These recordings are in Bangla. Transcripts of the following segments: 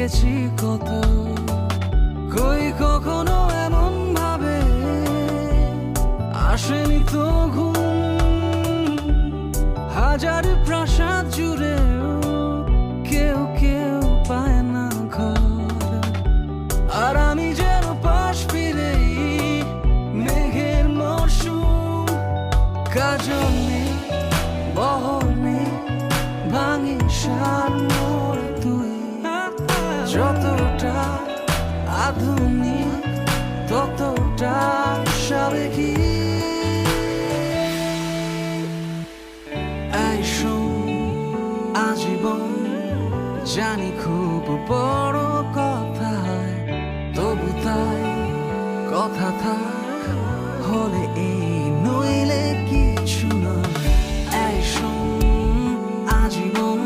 গেছি কত, কই কখনো এমন ভাবে আসেনি তো ঘুম। হাজার প্রাসাদ জুড়ে কেউ কেউ পায় না ঘর, আর আমি যেন পাশ ফিরেই মেঘের মরশুম। কাজল নেই, বহর নেই, ভাঙি সার মোর তুই। যতটা আধুনিক ততটা সাবেকি। এই শোন, আজীবন জানি খুব বড় কথা, তবু তাই কথা থাক হলে এই নইলে কিছু নয়। এই শোন, আজীবন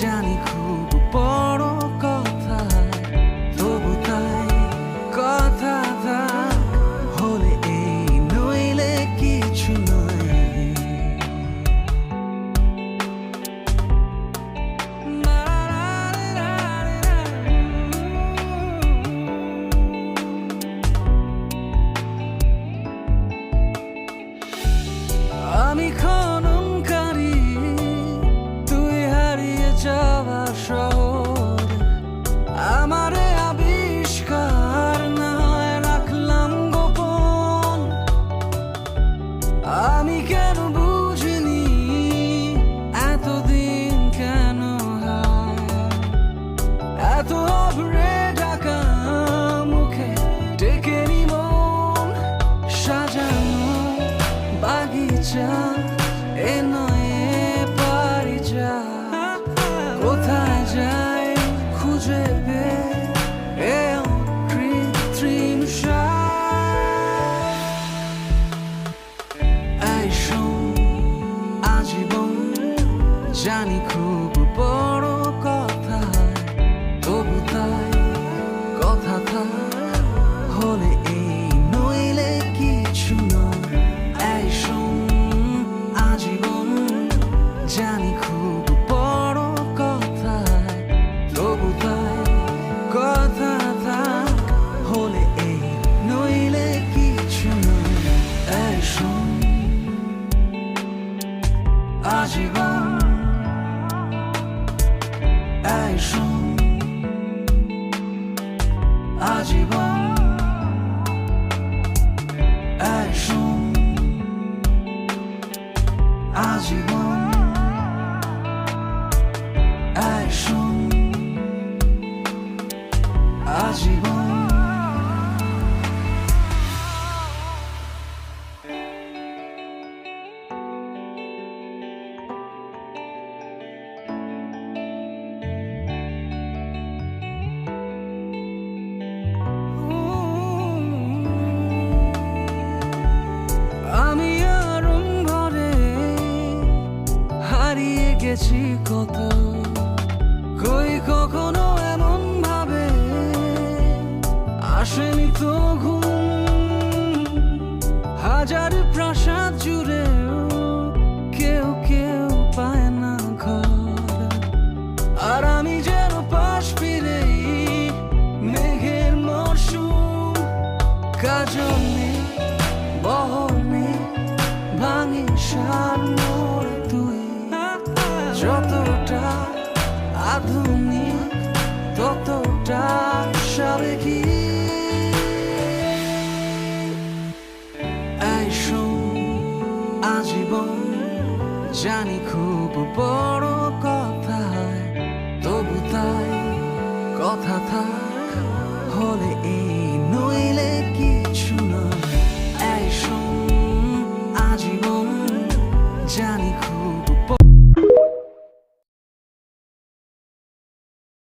জানি খুব বড় কথা, তবু তাই কথা থাক হলে এই নইলে কিছু নয়। আমি খননকারী, তুই হারিয়ে যাওয়া শহর। আমারে আবিষ্কার না হয় রাখলাম গোপন। আমি কেন বুঝিনি এতদিন কেন হয় এত অভ্রে ঢাকা মুখে ডেকেনি মন। সাজানো বাগিচা এ নয় পারি যা, কোথায় যাই খুঁজে এ কৃত্রিম এই শোন, আজীবন জানি খুব বড় কথা, তবু তাই কথা থাক হলে এই নইলে কিছু নয়। এই শোন, আজীবন জানি খুব বড় কথা, তবু তাই কথা থাক হলে এই নইলে কিছু নয়। এই শোন, আজীবন, এই শোন, আজীবন, এই শোন, আজীবন, এই শোন, আজীবন। আমি আরম্ভরে হারিয়ে গেছি কত, কই কখনো এমন ভাবে আসেনি তো ঘুম। হাজার প্রাসাদ জুড়ে কেউ কেউ পায় না ঘর, আর আমি যেন পাশ ফিরেই মেঘের মরশুম। কাজল নেই, বহর নেই, ভাঙি সার মোর তুই। যতটা আধুনিক ততটা সাবেকি। এই শোন, আজীবন জানি খুব বড় কথা, তবু তাই কথা থাক হলে এই